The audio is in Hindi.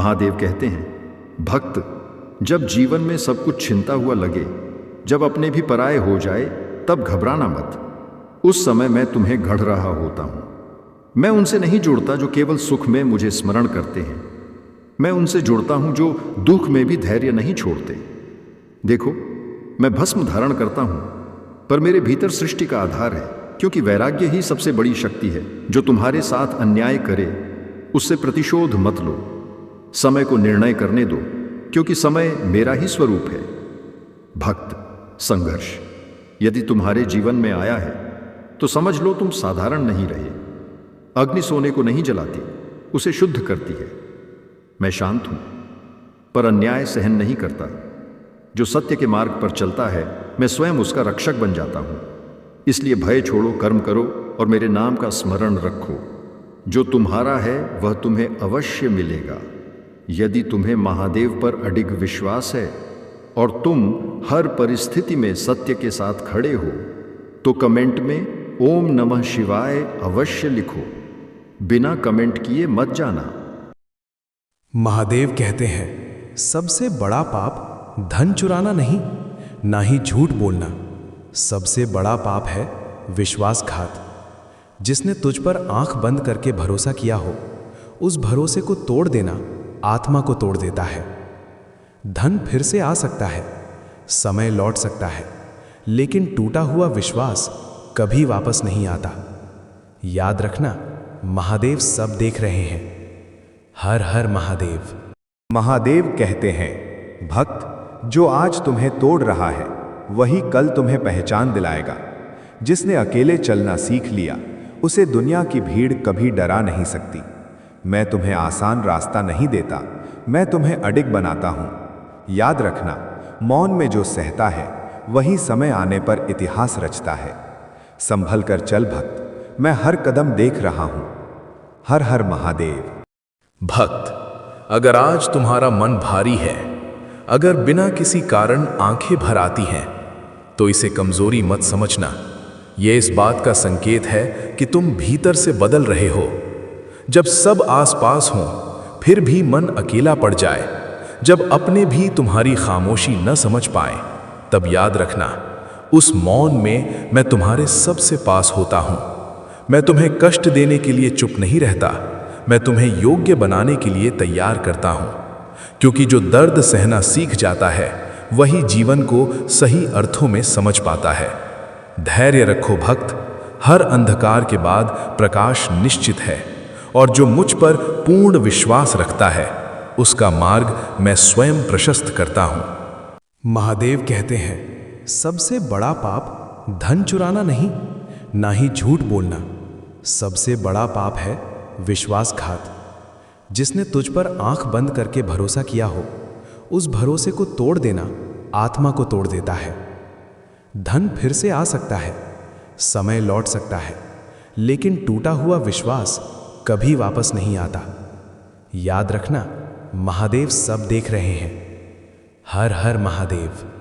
महादेव कहते हैं, भक्त, जब जीवन में सब कुछ छिनता हुआ लगे, जब अपने भी पराये हो जाए, तब घबराना मत। उस समय मैं तुम्हें गढ़ रहा होता हूं। मैं उनसे नहीं जुड़ता जो केवल सुख में मुझे स्मरण करते हैं। मैं उनसे जुड़ता हूं जो दुख में भी धैर्य नहीं छोड़ते। देखो, मैं भस्म धारण करता हूं, पर मेरे भीतर सृष्टि का आधार है, क्योंकि वैराग्य ही सबसे बड़ी शक्ति है। जो तुम्हारे साथ अन्याय करे, उससे प्रतिशोध मत लो। समय को निर्णय करने दो, क्योंकि समय मेरा ही स्वरूप है। भक्त, संघर्ष यदि तुम्हारे जीवन में आया है, तो समझ लो तुम साधारण नहीं रहे। अग्नि सोने को नहीं जलाती, उसे शुद्ध करती है। मैं शांत हूं, पर अन्याय सहन नहीं करता। जो सत्य के मार्ग पर चलता है, मैं स्वयं उसका रक्षक बन जाता हूं। इसलिए भय छोड़ो, कर्म करो और मेरे नाम का स्मरण रखो। जो तुम्हारा है वह तुम्हें अवश्य मिलेगा। यदि तुम्हें महादेव पर अडिग विश्वास है और तुम हर परिस्थिति में सत्य के साथ खड़े हो, तो कमेंट में ओम नमः शिवाय अवश्य लिखो। बिना कमेंट किए मत जाना। महादेव कहते हैं, सबसे बड़ा पाप धन चुराना नहीं, ना ही झूठ बोलना। सबसे बड़ा पाप है विश्वासघात। जिसने तुझ पर आंख बंद करके भरोसा किया हो, उस भरोसे को तोड़ देना आत्मा को तोड़ देता है। धन फिर से आ सकता है, समय लौट सकता है, लेकिन टूटा हुआ विश्वास कभी वापस नहीं आता। याद रखना, महादेव सब देख रहे हैं। हर हर महादेव। महादेव कहते हैं, भक्त, जो आज तुम्हें तोड़ रहा है, वही कल तुम्हें पहचान दिलाएगा। जिसने अकेले चलना सीख लिया, उसे दुनिया की भीड़ कभी डरा नहीं सकती। मैं तुम्हें आसान रास्ता नहीं देता, मैं तुम्हें अडिग बनाता हूं। याद रखना, मौन में जो सहता है, वही समय आने पर इतिहास रचता है। संभल कर चल भक्त, मैं हर कदम देख रहा हूं। हर हर महादेव। भक्त, अगर आज तुम्हारा मन भारी है, अगर बिना किसी कारण आंखें भर आती हैं, तो इसे कमजोरी मत समझना। यह इस बात का संकेत है कि तुम भीतर से बदल रहे हो। जब सब आसपास हों, फिर भी मन अकेला पड़ जाए, जब अपने भी तुम्हारी खामोशी न समझ पाए, तब याद रखना, उस मौन में मैं तुम्हारे सबसे पास होता हूं। मैं तुम्हें कष्ट देने के लिए चुप नहीं रहता, मैं तुम्हें योग्य बनाने के लिए तैयार करता हूं। क्योंकि जो दर्द सहना सीख जाता है, वही जीवन को सही अर्थों में समझ पाता है। धैर्य रखो भक्त, हर अंधकार के बाद प्रकाश निश्चित है, और जो मुझ पर पूर्ण विश्वास रखता है, उसका मार्ग मैं स्वयं प्रशस्त करता हूं। महादेव कहते हैं, सबसे बड़ा पाप धन चुराना नहीं, ना ही झूठ बोलना। सबसे बड़ा पाप है विश्वासघात। जिसने तुझ पर आंख बंद करके भरोसा किया हो, उस भरोसे को तोड़ देना आत्मा को तोड़ देता है। धन फिर से आ सकता है, समय लौट सकता है, लेकिन टूटा हुआ विश्वास कभी वापस नहीं आता। याद रखना, महादेव सब देख रहे हैं। हर हर महादेव।